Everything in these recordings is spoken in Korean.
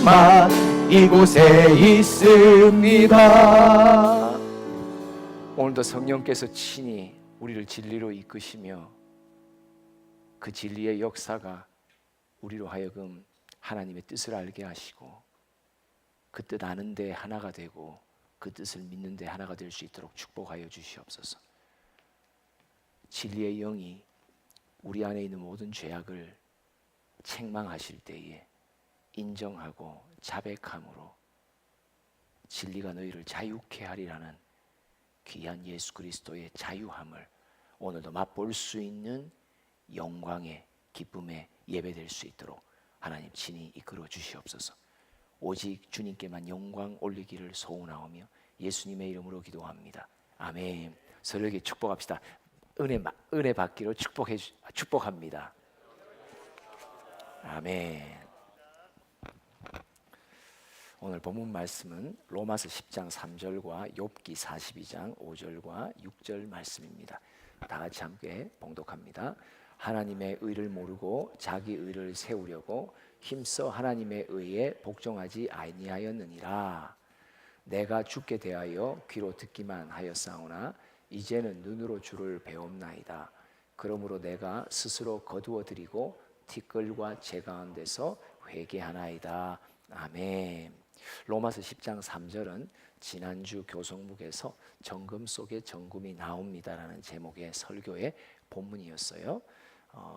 하나님만 이곳에 있습니다. 오늘도 성령께서 친히 우리를 진리로 이끄시며 그 진리의 역사가 우리로 하여금 하나님의 뜻을 알게 하시고 그 뜻 아는 데 하나가 되고 그 뜻을 믿는 데 하나가 될 수 있도록 축복하여 주시옵소서. 진리의 영이 우리 안에 있는 모든 죄악을 책망하실 때에 인정하고 자백함으로 진리가 너희를 자유케 하리라는 귀한 예수 그리스도의 자유함을 오늘도 맛볼 수 있는 영광의 기쁨의 예배될 수 있도록 하나님 친히 이끌어 주시옵소서. 오직 주님께만 영광 올리기를 소원하오며 예수님의 이름으로 기도합니다. 아멘. 서로에게 축복합시다. 은혜 받기로 축복합니다. 아멘. 오늘 본문 말씀은 로마서 10장 3절과 욥기 42장 5절과 6절 말씀입니다. 다 같이 함께 봉독합니다. 하나님의 의를 모르고 자기 의를 세우려고 힘써 하나님의 의에 복종하지 아니하였느니라. 내가 죽게 대하여 귀로 듣기만 하였사오나 이제는 눈으로 주를 배움나이다. 그러므로 내가 스스로 거두어 드리고 티끌과 재 가운데서 회개하나이다. 아멘. 로마서 10장 3절은 지난주 교성묵에서 정금 속에 정금이 나옵니다라는 제목의 설교의 본문이었어요.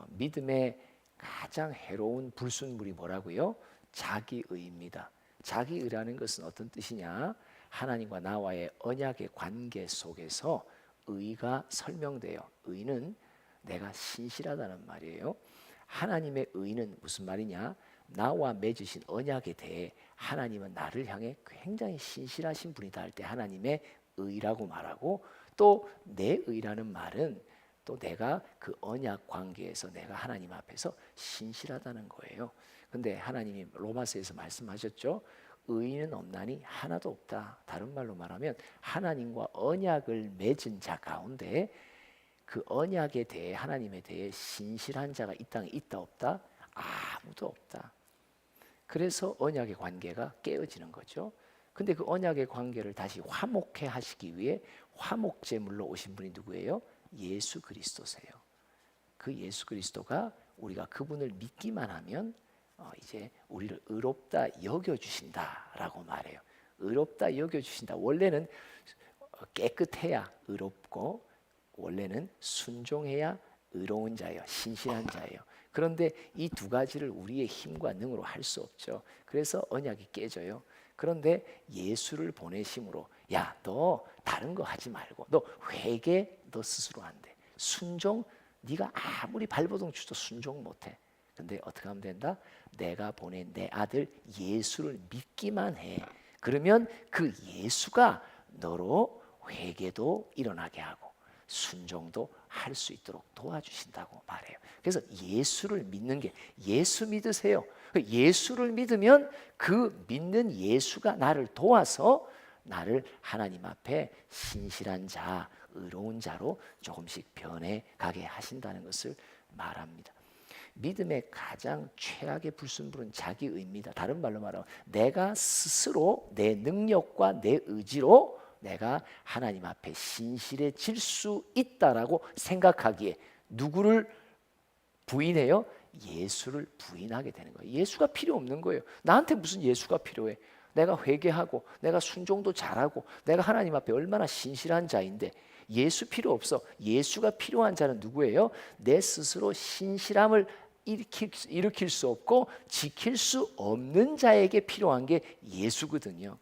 믿음의 가장 해로운 불순물이 뭐라고요? 자기의입니다. 자기의라는 것은 어떤 뜻이냐? 하나님과 나와의 언약의 관계 속에서 의가 설명돼요. 의는 내가 신실하다는 말이에요. 하나님의 의는 무슨 말이냐? 나와 맺으신 언약에 대해 하나님은 나를 향해 굉장히 신실하신 분이다 할 때 하나님의 의라고 말하고, 또 내 의라는 말은 또 내가 그 언약 관계에서 내가 하나님 앞에서 신실하다는 거예요. 근데 하나님이 로마서에서 말씀하셨죠. 의인은 없나니 하나도 없다. 다른 말로 말하면 하나님과 언약을 맺은 자 가운데 그 언약에 대해 하나님에 대해 신실한 자가 이 땅에 있다 없다? 아무도 없다. 그래서 언약의 관계가 깨어지는 거죠. 근데 그 언약의 관계를 다시 화목해 하시기 위해 화목제물로 오신 분이 누구예요? 예수 그리스도세요. 그 예수 그리스도가 우리가 그분을 믿기만 하면 이제 우리를 의롭다 여겨주신다라고 말해요. 의롭다 여겨주신다. 원래는 깨끗해야 의롭고 원래는 순종해야 의로운 자예요. 신실한 자예요. 그런데 이 두 가지를 우리의 힘과 능으로 할 수 없죠. 그래서 언약이 깨져요. 그런데 예수를 보내심으로 야, 너 다른 거 하지 말고 너 회개 너 스스로 안 돼. 순종 네가 아무리 발버둥 쳐도 순종 못해. 근데 어떻게 하면 된다? 내가 보낸 내 아들 예수를 믿기만 해. 그러면 그 예수가 너로 회개도 일어나게 하고 순종도 할 수 있도록 도와주신다고 말해요. 그래서 예수를 믿는 게, 예수 믿으세요. 예수를 믿으면 그 믿는 예수가 나를 도와서 나를 하나님 앞에 신실한 자, 의로운 자로 조금씩 변해가게 하신다는 것을 말합니다. 믿음의 가장 최악의 불순물은 자기의입니다. 다른 말로 말하면 내가 스스로 내 능력과 내 의지로 내가 하나님 앞에 신실해질 수 있다라고 생각하기에 누구를 부인해요? 예수를 부인하게 되는 거예요. 예수가 필요 없는 거예요. 나한테 무슨 예수가 필요해? 내가 회개하고 내가 순종도 잘하고 내가 하나님 앞에 얼마나 신실한 자인데 예수 필요 없어. 예수가 필요한 자는 누구예요? 내 스스로 신실함을 일으킬 수 없고 지킬 수 없는 자에게 필요한 게 예수거든요.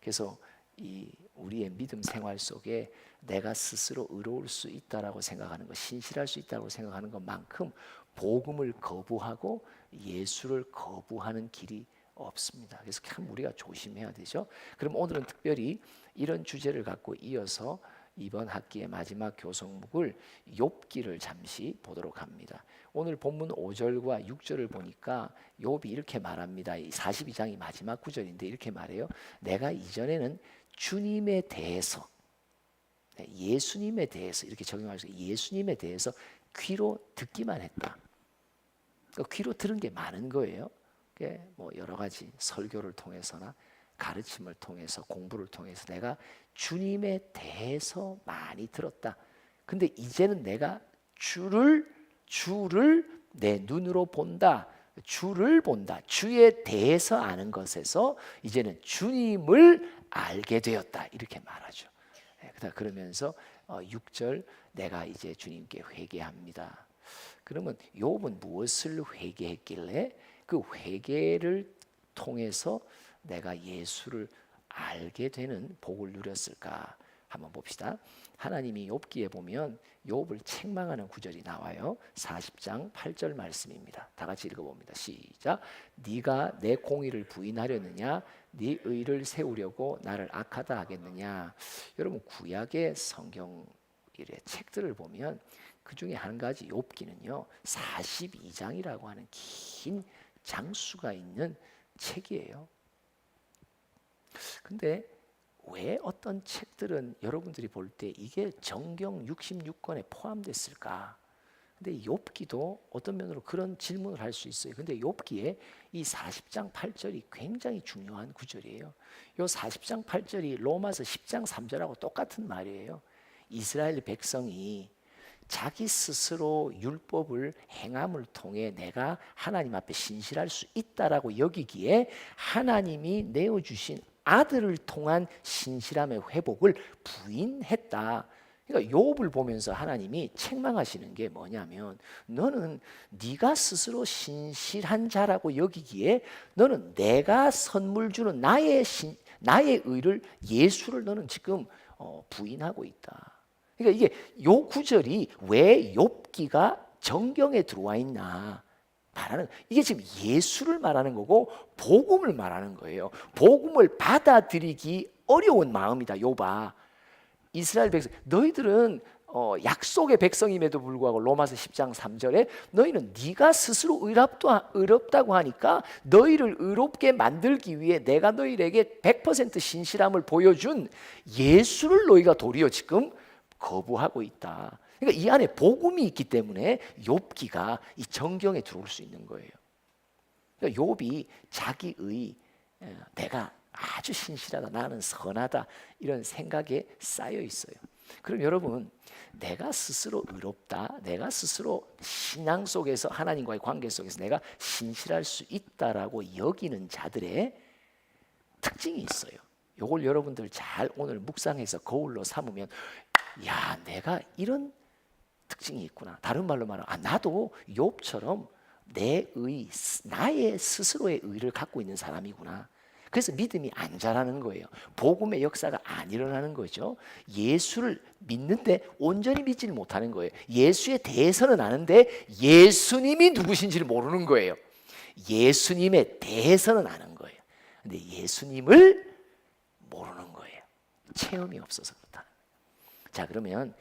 그래서 이 우리의 믿음 생활 속에 내가 스스로 의로울 수 있다라고 생각하는 것, 신실할 수 있다고 생각하는 것만큼 복음을 거부하고 예수를 거부하는 길이 없습니다. 그래서 참 우리가 조심해야 되죠. 그럼 오늘은 특별히 이런 주제를 갖고 이어서 이번 학기의 마지막 교성묵을 욥기를 잠시 보도록 합니다. 오늘 본문 5절과 6절을 보니까 욥이 이렇게 말합니다. 이 42장이 마지막 구절인데 이렇게 말해요. 내가 이전에는 주님에 대해서, 예수님에 대해서 이렇게 적용할 수 있어요. 예수님에 대해서 귀로 듣기만 했다. 귀로 들은 게 많은 거예요. 뭐 여러 가지 설교를 통해서나 가르침을 통해서 공부를 통해서 내가 주님에 대해서 많이 들었다. 근데 이제는 내가 주를 내 눈으로 본다. 주를 본다. 주에 대해서 아는 것에서 이제는 주님을 알게 되었다. 이렇게 말하죠. 그러면서 6절 내가 이제 주님께 회개합니다. 그러면 욥은 무엇을 회개했길래 그 회개를 통해서 내가 예수를 알게 되는 복을 누렸을까? 한번 봅시다. 하나님이 욥기에 보면 욥을 책망하는 구절이 나와요. 40장 8절 말씀입니다. 다 같이 읽어봅니다. 시작. 네가 내 공의를 부인하려느냐? 네 의를 세우려고 나를 악하다 하겠느냐? 여러분 구약의 성경 책들을 보면 그 중에 한 가지 욥기는요 42장이라고 하는 긴 장수가 있는 책이에요. 근데 왜 어떤 책들은 여러분들이 볼 때 이게 정경 66권에 포함됐을까? 근데 욥기도 어떤 면으로 그런 질문을 할 수 있어요. 근데 욥기에 이 40장 8절이 굉장히 중요한 구절이에요. 이 40장 8절이 로마서 10장 3절하고 똑같은 말이에요. 이스라엘 백성이 자기 스스로 율법을 행함을 통해 내가 하나님 앞에 신실할 수 있다라고 여기기에 하나님이 내어주신 아들을 통한 신실함의 회복을 부인했다. 그러니까 욥을 보면서 하나님이 책망하시는 게 뭐냐면 너는 네가 스스로 신실한 자라고 여기기에 너는 내가 선물 주는 나의 의를 예수를 너는 지금 부인하고 있다. 그러니까 이게 요 구절이 왜 욥기가 정경에 들어와 있나 말하는 이게 지금 예수를 말하는 거고 복음을 말하는 거예요. 복음을 받아들이기 어려운 마음이다. 욥아. 이스라엘 백성 너희들은 약속의 백성임에도 불구하고 로마서 10장 3절에 너희는 네가 스스로 의롭다고 하니까 너희를 의롭게 만들기 위해 내가 너희에게 100% 신실함을 보여준 예수를 너희가 도리어 지금 거부하고 있다. 그러니까 이 안에 복음이 있기 때문에 욥기가 이 정경에 들어올 수 있는 거예요. 그러니까 욥이 자기의 내가 아주 신실하다, 나는 선하다 이런 생각에 쌓여 있어요. 그럼 여러분, 내가 스스로 의롭다, 내가 스스로 신앙 속에서 하나님과의 관계 속에서 내가 신실할 수 있다라고 여기는 자들의 특징이 있어요. 이걸 여러분들 잘 오늘 묵상해서 거울로 삼으면 야, 내가 이런 특징이 있구나. 다른 말로 말하면 나도 욥처럼 나의 스스로의 의를 갖고 있는 사람이구나. 그래서 믿음이 안 자라는 거예요. 복음의 역사가 안 일어나는 거죠. 예수를 믿는데 온전히 믿지를 못하는 거예요. 예수에 대해서는 아는데 예수님이 누구신지를 모르는 거예요. 예수님에 대해서는 아는 거예요. 근데 예수님을 모르는 거예요. 체험이 없어서 그렇다는 거예요. 자, 그러면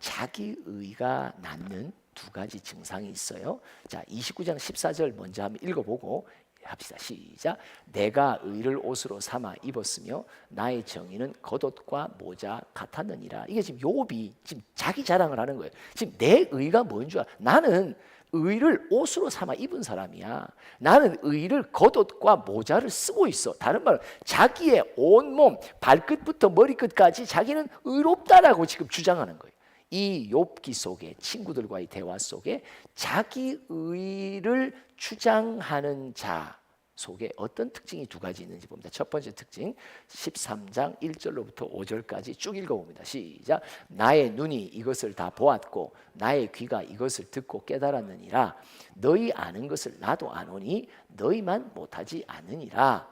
자기 의가 낳는 두 가지 증상이 있어요. 자, 29장 14절 먼저 한번 읽어보고 합시다. 시작. 내가 의를 옷으로 삼아 입었으며 나의 정의는 겉옷과 모자 같았느니라. 이게 지금 욥이 지금 자기 자랑을 하는 거예요. 지금 내 의가 뭔 줄 알아? 나는 의를 옷으로 삼아 입은 사람이야. 나는 의를 겉옷과 모자를 쓰고 있어. 다른 말로 자기의 온몸 발끝부터 머리끝까지 자기는 의롭다라고 지금 주장하는 거예요. 이 욥기 속에 친구들과의 대화 속에 자기 의를 주장하는 자 속에 어떤 특징이 두 가지 있는지 봅니다. 첫 번째 특징 13장 1절로부터 5절까지 쭉 읽어봅니다. 시작. 나의 눈이 이것을 다 보았고 나의 귀가 이것을 듣고 깨달았느니라. 너희 아는 것을 나도 아노니 너희만 못하지 않느니라.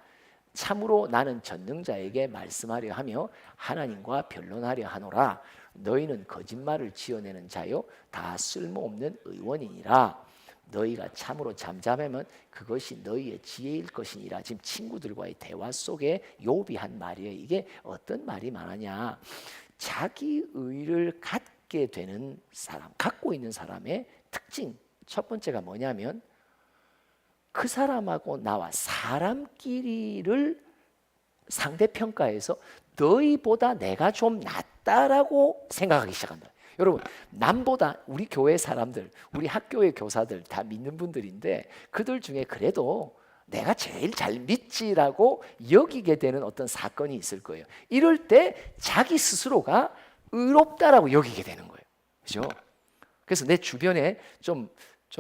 참으로 나는 전능자에게 말씀하려 하며 하나님과 변론하려 하노라. 너희는 거짓말을 지어내는 자요 다 쓸모없는 의원이니라. 너희가 참으로 잠잠하면 그것이 너희의 지혜일 것이니라. 지금 친구들과의 대화 속에 욥이 한 말이에요. 이게 어떤 말이 말하냐? 자기 의를 갖게 되는 사람, 갖고 있는 사람의 특징 첫 번째가 뭐냐면 그 사람하고 나와 사람끼리를 상대평가해서 너희보다 내가 좀 낫다라고 생각하기 시작한다. 여러분, 남보다 우리 교회 사람들, 우리 학교의 교사들 다 믿는 분들인데 그들 중에 그래도 내가 제일 잘 믿지라고 여기게 되는 어떤 사건이 있을 거예요. 이럴 때 자기 스스로가 의롭다라고 여기게 되는 거예요. 그죠? 그래서 내 주변에 좀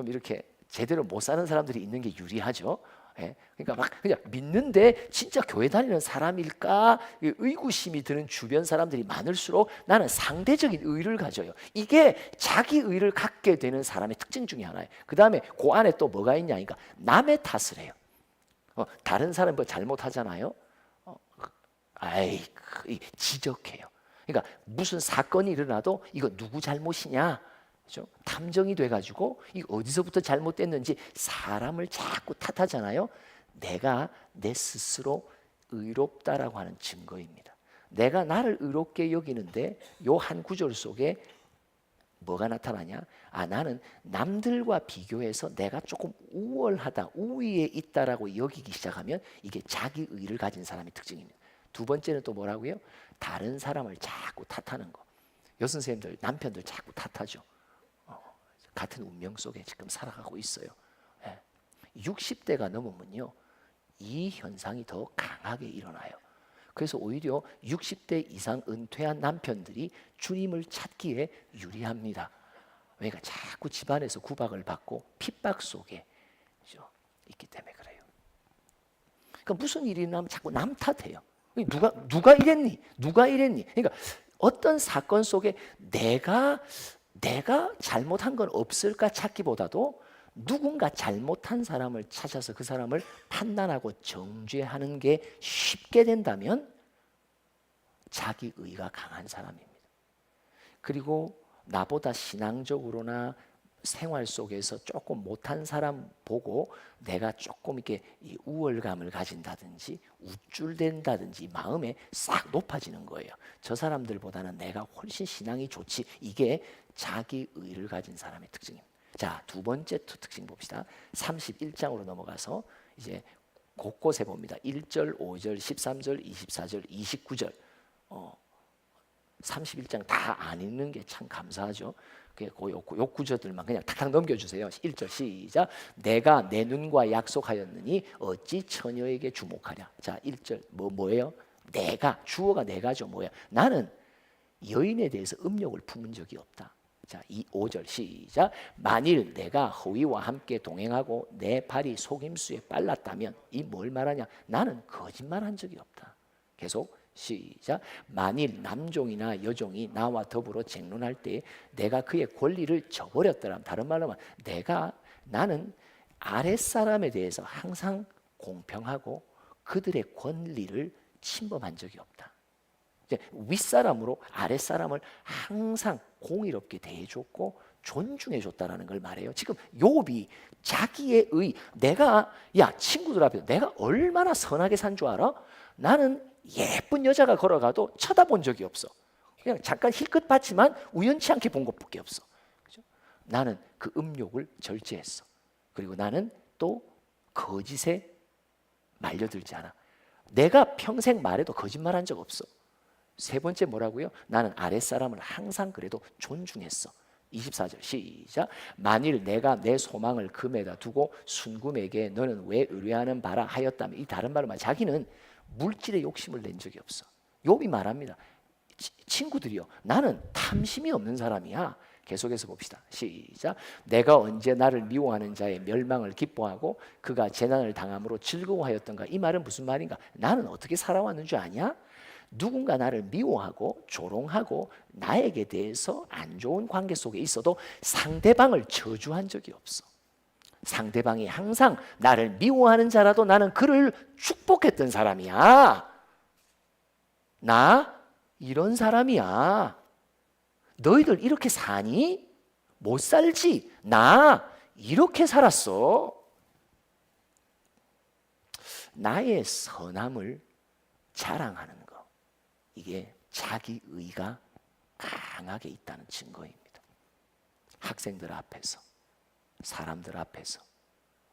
이렇게 제대로 못 사는 사람들이 있는 게 유리하죠. 예? 그러니까 막 그냥 믿는데 진짜 교회 다니는 사람일까 의구심이 드는 주변 사람들이 많을수록 나는 상대적인 의를 가져요. 이게 자기 의를 갖게 되는 사람의 특징 중에 하나예요. 그 다음에 그 안에 또 뭐가 있냐, 그러니까 남의 탓을 해요. 다른 사람 뭐 잘못하잖아요. 지적해요. 그러니까 무슨 사건이 일어나도 이거 누구 잘못이냐, 그렇죠? 탐정이 돼가지고 이거 어디서부터 잘못됐는지 사람을 자꾸 탓하잖아요. 내가 내 스스로 의롭다라고 하는 증거입니다. 내가 나를 의롭게 여기는데 요 한 구절 속에 뭐가 나타나냐? 나는 남들과 비교해서 내가 조금 우월하다, 우위에 있다라고 여기기 시작하면 이게 자기 의를 가진 사람의 특징입니다. 두 번째는 또 뭐라고요? 다른 사람을 자꾸 탓하는 거. 여선생님들 남편들 자꾸 탓하죠. 같은 운명 속에 지금 살아가고 있어요. 60대가 넘으면요, 이 현상이 더 강하게 일어나요. 그래서 오히려 60대 이상 은퇴한 남편들이 주님을 찾기에 유리합니다. 왜냐하면 자꾸 집안에서 구박을 받고 핍박 속에 있기 때문에 그래요. 그러니까 무슨 일이 나면 자꾸 남 탓해요. 누가 이랬니? 누가 이랬니? 그러니까 어떤 사건 속에 내가 잘못한 건 없을까 찾기보다도 누군가 잘못한 사람을 찾아서 그 사람을 판단하고 정죄하는 게 쉽게 된다면 자기 의가 강한 사람입니다. 그리고 나보다 신앙적으로나 생활 속에서 조금 못한 사람 보고 내가 조금 이렇게 우월감을 가진다든지 우쭐댄다든지 마음에 싹 높아지는 거예요. 저 사람들보다는 내가 훨씬 신앙이 좋지. 이게 자기 의를 가진 사람의 특징입니다. 자, 두 번째 특징 봅시다. 31장으로 넘어가서 이제 곳곳에 봅니다. 1절, 5절, 13절, 24절, 29절. 31장 다 안 읽는 게 참 감사하죠. 요 구절들만 그냥 탁탁 넘겨주세요. 1절 시작. 내가 내 눈과 약속하였느니 어찌 처녀에게 주목하랴. 자, 1절 뭐예요? 내가, 주어가 내가죠. 뭐야? 나는 여인에 대해서 음욕을 품은 적이 없다. 자, 5절 시작. 만일 내가 허위와 함께 동행하고 내 발이 속임수에 빨랐다면 이 뭘 말하냐? 나는 거짓말한 적이 없다. 계속 시작. 만일 남종이나 여종이 나와 더불어 쟁론할 때 내가 그의 권리를 저버렸더라면, 다른 말로 하면 나는 아랫사람에 대해서 항상 공평하고 그들의 권리를 침범한 적이 없다. 윗사람으로 아랫사람을 항상 공의롭게 대해줬고 존중해줬다라는 걸 말해요. 지금 욥이 자기의 친구들 앞에서 내가 얼마나 선하게 산 줄 알아? 나는 예쁜 여자가 걸어가도 쳐다본 적이 없어. 그냥 잠깐 힐끗 봤지만 우연치 않게 본 것밖에 없어. 그렇죠? 나는 그 음욕을 절제했어. 그리고 나는 또 거짓에 말려들지 않아. 내가 평생 말해도 거짓말한 적 없어. 세 번째 뭐라고요? 나는 아랫사람을 항상 그래도 존중했어. 24절 시작. 만일 내가 내 소망을 금에다 두고 순금에게 너는 왜 의뢰하는 바라 하였다면, 이 다른 말로 자기는 물질의 욕심을 낸 적이 없어. 욥이 말합니다. 친구들이요, 나는 탐심이 없는 사람이야. 계속해서 봅시다. 시작. 내가 언제 나를 미워하는 자의 멸망을 기뻐하고 그가 재난을 당함으로 즐거워하였던가. 이 말은 무슨 말인가? 나는 어떻게 살아왔는 줄 아냐? 누군가 나를 미워하고 조롱하고 나에게 대해서 안 좋은 관계 속에 있어도 상대방을 저주한 적이 없어. 상대방이 항상 나를 미워하는 자라도 나는 그를 축복했던 사람이야. 나 이런 사람이야. 너희들 이렇게 사니? 못 살지? 나 이렇게 살았어. 나의 선함을 자랑하는 거, 이게 자기 의가 강하게 있다는 증거입니다. 학생들 앞에서, 사람들 앞에서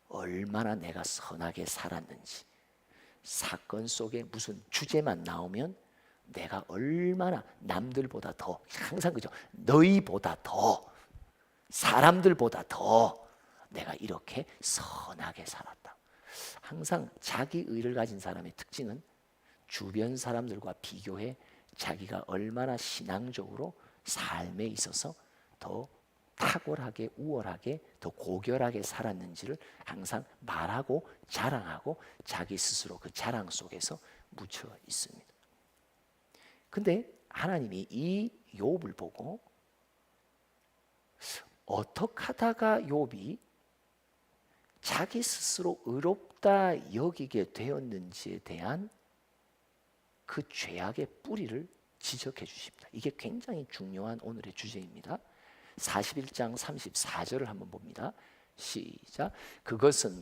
얼마나 내가 선하게 살았는지, 사건 속에 무슨 주제만 나오면 내가 얼마나 남들보다 더, 항상 그죠, 너희보다 더, 사람들보다 더 내가 이렇게 선하게 살았다. 항상 자기 의를 가진 사람의 특징은 주변 사람들과 비교해 자기가 얼마나 신앙적으로 삶에 있어서 더 탁월하게, 우월하게, 더 고결하게 살았는지를 항상 말하고 자랑하고 자기 스스로 그 자랑 속에서 묻혀 있습니다. 근데 하나님이 이 욥을 보고 어떻게 하다가 욥이 자기 스스로 의롭다 여기게 되었는지에 대한 그 죄악의 뿌리를 지적해 주십니다. 이게 굉장히 중요한 오늘의 주제입니다. 41장 34절을 한번 봅니다. 시작. 그것은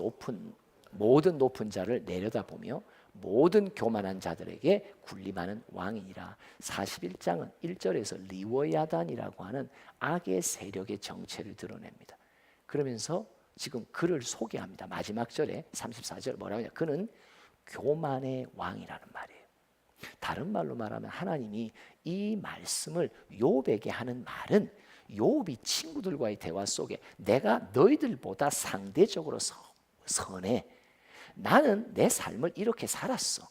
모든 높은 자를 내려다보며 모든 교만한 자들에게 군림하는 왕이니라. 41장은 1절에서 리워야단이라고 하는 악의 세력의 정체를 드러냅니다. 그러면서 지금 그를 소개합니다. 마지막 절에 34절 뭐라고 하냐? 그는 교만의 왕이라는 말이에요. 다른 말로 말하면 하나님이 이 말씀을 욥에게 하는 말은 욥이 친구들과의 대화 속에 내가 너희들보다 상대적으로 선해. 나는 내 삶을 이렇게 살았어.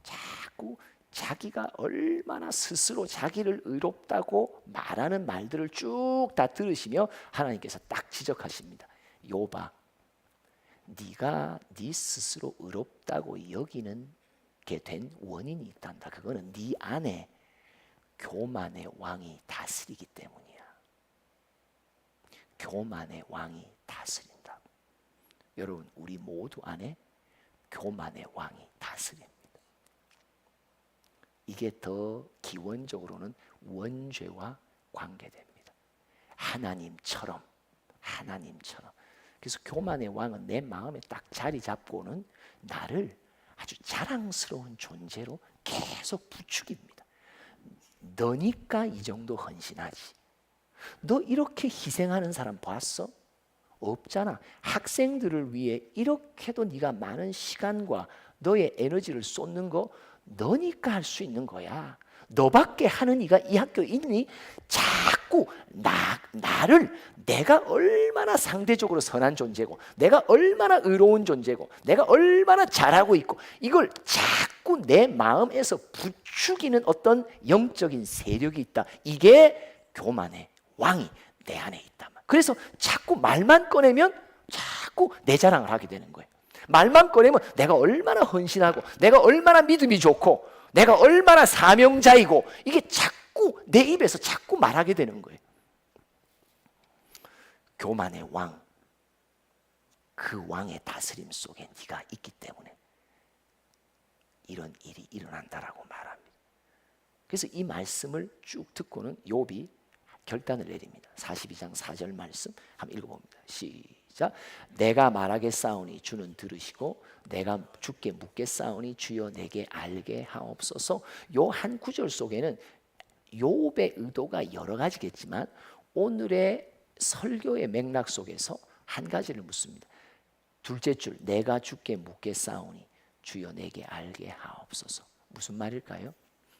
자꾸 자기가 얼마나 스스로 자기를 의롭다고 말하는 말들을 쭉 다 들으시며 하나님께서 딱 지적하십니다. 욥아, 네가 네 스스로 의롭다고 여기는 게 된 원인이 있단다. 그거는 네 안에 교만의 왕이 다스리기 때문이야. 교만의 왕이 다스린다. 여러분, 우리 모두 안에 교만의 왕이 다스립니다. 이게 더 기원적으로는 원죄와 관계됩니다. 하나님처럼. 그래서 교만의 왕은 내 마음에 딱 자리 잡고는 나를 아주 자랑스러운 존재로 계속 부추깁니다. 너니까 이 정도 헌신하지. 너 이렇게 희생하는 사람 봤어? 없잖아. 학생들을 위해 이렇게도 네가 많은 시간과 너의 에너지를 쏟는 거 너니까 할 수 있는 거야. 너밖에 하는 이가 이 학교에 있니? 자꾸 나를 내가 얼마나 상대적으로 선한 존재고 내가 얼마나 의로운 존재고 내가 얼마나 잘하고 있고 이걸 자꾸 내 마음에서 부추기는 어떤 영적인 세력이 있다. 이게 교만의 왕이 내 안에 있다. 그래서 자꾸 말만 꺼내면 자꾸 내 자랑을 하게 되는 거예요. 말만 꺼내면 내가 얼마나 헌신하고 내가 얼마나 믿음이 좋고 내가 얼마나 사명자이고 이게 자꾸 내 입에서 자꾸 말하게 되는 거예요. 교만의 왕, 그 왕의 다스림 속에 네가 있기 때문에 이런 일이 일어난다라고 말합니다. 그래서 이 말씀을 쭉 듣고는 욥이 결단을 내립니다. 42장 4절 말씀 한번 읽어봅니다. 시작. 내가 말하겠사오니 주는 들으시고 내가 주께 묻겠사오니 주여 내게 알게 하옵소서. 요 한 구절 속에는 욥의 의도가 여러 가지겠지만 오늘의 설교의 맥락 속에서 한 가지를 묻습니다. 둘째 줄, 내가 주께 묻겠사오니 주여 내게 알게 하옵소서. 무슨 말일까요?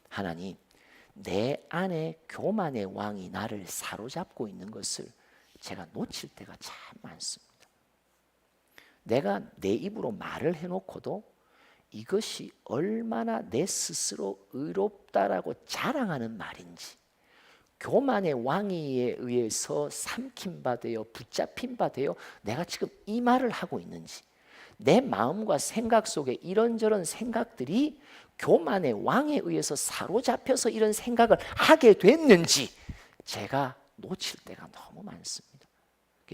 하나님, 내 안에 교만의 왕이 나를 사로잡고 있는 것을 제가 놓칠 때가 참 많습니다. 내가 내 입으로 말을 해놓고도 이것이 얼마나 내 스스로 의롭다라고 자랑하는 말인지, 교만의 왕위에 의해서 삼킴받아요, 붙잡힌받아요, 내가 지금 이 말을 하고 있는지, 내 마음과 생각 속에 이런저런 생각들이 교만의 왕에 의해서 사로잡혀서 이런 생각을 하게 됐는지 제가 놓칠 때가 너무 많습니다.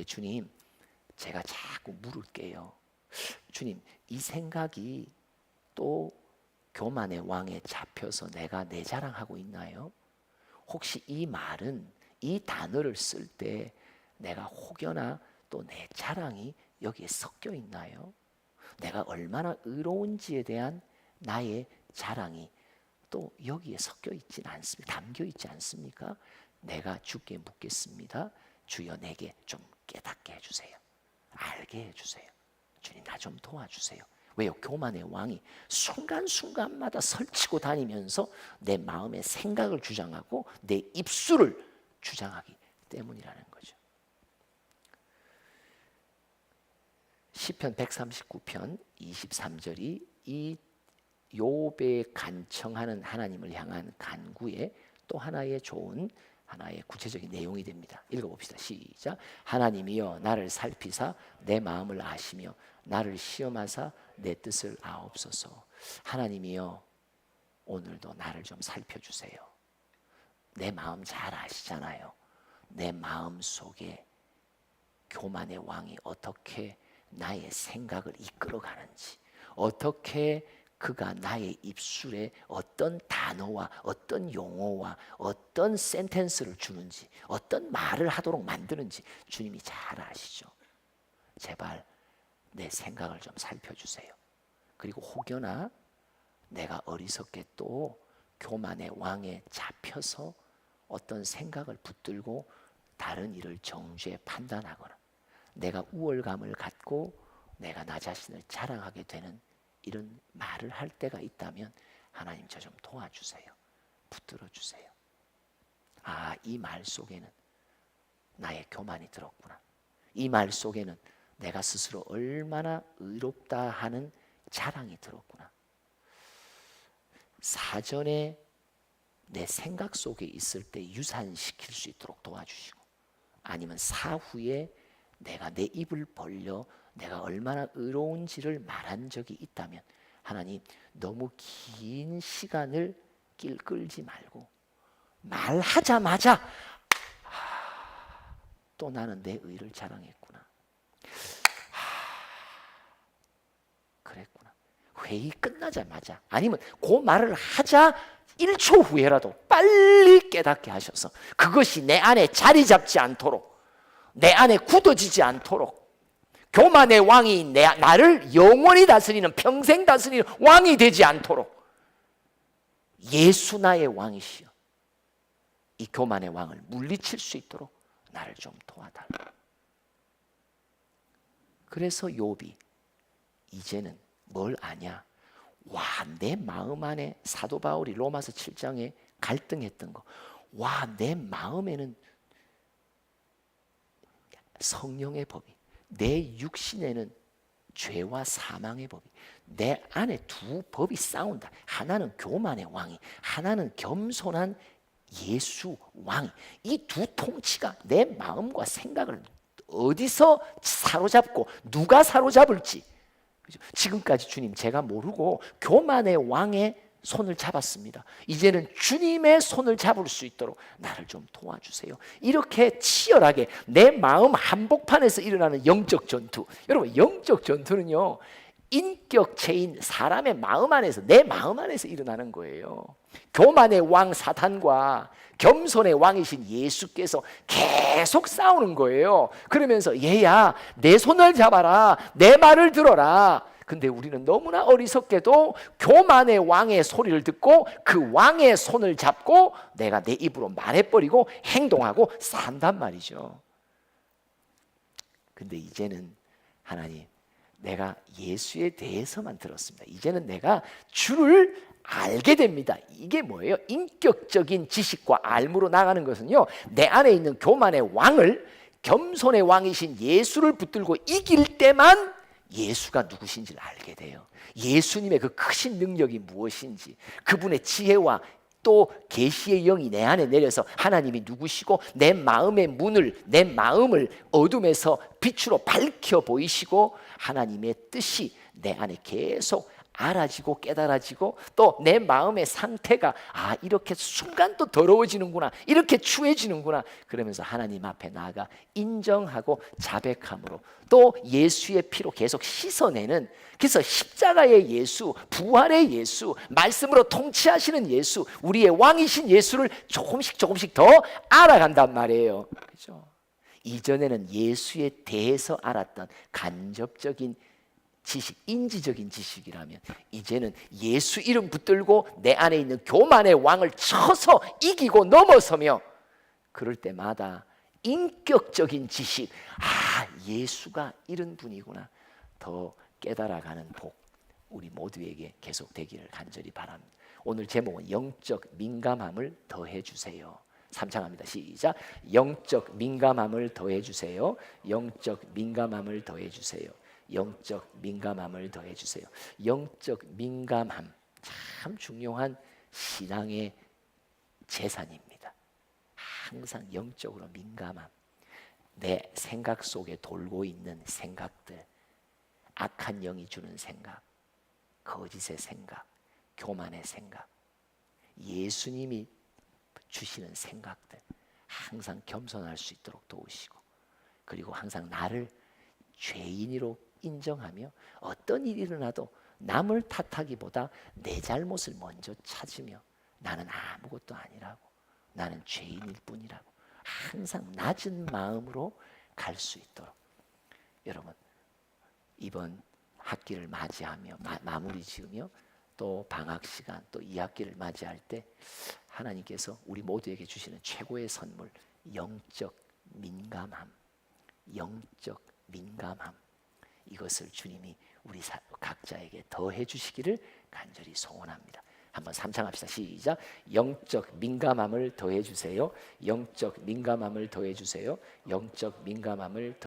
주님, 제가 자꾸 물을게요. 주님, 이 생각이 또 교만의 왕에 잡혀서 내가 내 자랑하고 있나요? 혹시 이 말은, 이 단어를 쓸 때 내가 혹여나 또 내 자랑이 여기에 섞여 있나요? 내가 얼마나 의로운지에 대한 나의 자랑이 또 여기에 섞여 있지는 않습니다. 담겨 있지 않습니까? 내가 주께 묻겠습니다. 주여 내게 좀 깨닫게 해주세요. 알게 해주세요. 주님, 나 좀 도와주세요. 왜요? 교만의 왕이 순간순간마다 설치고 다니면서 내 마음의 생각을 주장하고 내 입술을 주장하기 때문이라는 거죠. 시편 139편 23절이 이 욥의 간청하는 하나님을 향한 간구에 또 하나의 좋은 하나의 구체적인 내용이 됩니다. 읽어봅시다. 시작. 하나님이여 나를 살피사 내 마음을 아시며 나를 시험하사 내 뜻을 아옵소서. 하나님이여 오늘도 나를 좀 살펴주세요. 내 마음 잘 아시잖아요. 내 마음 속에 교만의 왕이 어떻게 나의 생각을 이끌어가는지, 어떻게 그가 나의 입술에 어떤 단어와 어떤 용어와 어떤 센텐스를 주는지, 어떤 말을 하도록 만드는지 주님이 잘 아시죠. 제발 내 생각을 좀 살펴주세요. 그리고 혹여나 내가 어리석게 또 교만의 왕에 잡혀서 어떤 생각을 붙들고 다른 일을 정죄 판단하거나 내가 우월감을 갖고 내가 나 자신을 자랑하게 되는 이런 말을 할 때가 있다면 하나님 저 좀 도와주세요. 붙들어 주세요. 아, 이 말 속에는 나의 교만이 들었구나. 이 말 속에는 내가 스스로 얼마나 의롭다 하는 자랑이 들었구나. 사전에 내 생각 속에 있을 때 유산시킬 수 있도록 도와주시고, 아니면 사후에 내가 내 입을 벌려 내가 얼마나 의로운지를 말한 적이 있다면 하나님 너무 긴 시간을 끌지 말고 말하자마자 또 나는 내 의를 자랑했구나. 그랬구나. 회의 끝나자마자 아니면 그 말을 하자 1초 후에라도 빨리 깨닫게 하셔서 그것이 내 안에 자리 잡지 않도록, 내 안에 굳어지지 않도록, 교만의 왕이 나를 영원히 다스리는, 평생 다스리는 왕이 되지 않도록 예수 나의 왕이시여 이 교만의 왕을 물리칠 수 있도록 나를 좀 도와달라. 그래서 욥이 이제는 뭘 아냐? 와, 내 마음 안에 사도 바울이 로마서 7장에 갈등했던 거, 와, 내 마음에는 성령의 법이, 내 육신에는 죄와 사망의 법이, 내 안에 두 법이 싸운다. 하나는 교만의 왕이, 하나는 겸손한 예수 왕이. 이 두 통치가 내 마음과 생각을 어디서 사로잡고 누가 사로잡을지, 지금까지 주님 제가 모르고 교만의 왕의 손을 잡았습니다. 이제는 주님의 손을 잡을 수 있도록 나를 좀 도와주세요. 이렇게 치열하게 내 마음 한복판에서 일어나는 영적 전투. 여러분, 영적 전투는요, 인격체인 사람의 마음 안에서, 내 마음 안에서 일어나는 거예요. 교만의 왕 사탄과 겸손의 왕이신 예수께서 계속 싸우는 거예요. 그러면서 얘야, 내 손을 잡아라, 내 말을 들어라. 근데 우리는 너무나 어리석게도 교만의 왕의 소리를 듣고 그 왕의 손을 잡고 내가 내 입으로 말해버리고 행동하고 산단 말이죠. 근데 이제는 하나님, 내가 예수에 대해서만 들었습니다. 이제는 내가 주를 알게 됩니다. 이게 뭐예요? 인격적인 지식과 알므로 나가는 것은요, 내 안에 있는 교만의 왕을, 겸손의 왕이신 예수를 붙들고 이길 때만 예수가 누구신지를 알게 돼요. 예수님의 그 크신 능력이 무엇인지, 그분의 지혜와 또 계시의 영이 내 안에 내려서 하나님이 누구시고 내 마음의 문을, 내 마음을 어둠에서 빛으로 밝혀 보이시고 하나님의 뜻이 내 안에 계속 알아지고 깨달아지고 또 내 마음의 상태가 이렇게 순간 또 더러워지는구나, 이렇게 추해지는구나, 그러면서 하나님 앞에 나아가 인정하고 자백함으로 또 예수의 피로 계속 씻어내는, 그래서 십자가의 예수, 부활의 예수, 말씀으로 통치하시는 예수, 우리의 왕이신 예수를 조금씩 더 알아간단 말이에요. 그렇죠? 이전에는 예수에 대해서 알았던 간접적인 지식, 인지적인 지식이라면 이제는 예수 이름 붙들고 내 안에 있는 교만의 왕을 쳐서 이기고 넘어서며, 그럴 때마다 인격적인 지식, 예수가 이런 분이구나 더 깨달아가는 복 모두에게 계속 되기를 간절히 바랍니다. 오늘 제목은 영적 민감함을 더해 주세요. 삼창합니다. 시작. 영적 민감함을 더해 주세요. 영적 민감함을 더해 주세요. 영적 민감함을 더해 주세요. 영적 민감함 참 중요한 신앙의 재산입니다. 항상 영적으로 민감함. 내 생각 속에 돌고 있는 생각들, 악한 영이 주는 생각, 거짓의 생각, 교만의 생각, 예수님이 주시는 생각들 항상 겸손할 수 있도록 도우시고, 그리고 항상 나를 죄인으로 인정하며 어떤 일이 일어나도 남을 탓하기보다 내 잘못을 먼저 찾으며 나는 아무것도 아니라고, 나는 죄인일 뿐이라고 항상 낮은 마음으로 갈 수 있도록, 여러분 이번 학기를 맞이하며 마무리 지으며 또 방학 시간 또 2학기를 맞이할 때 하나님께서 우리 모두에게 주시는 최고의 선물, 영적 민감함, 영적 민감함, 이것을 주님이 우리 각자에게 더해 주시기를 간절히 소원합니다. 한번 삼창합시다. 시작. 영적 민감함을 더해 주세요. 영적 민감함을 더해 주세요. 영적 민감함을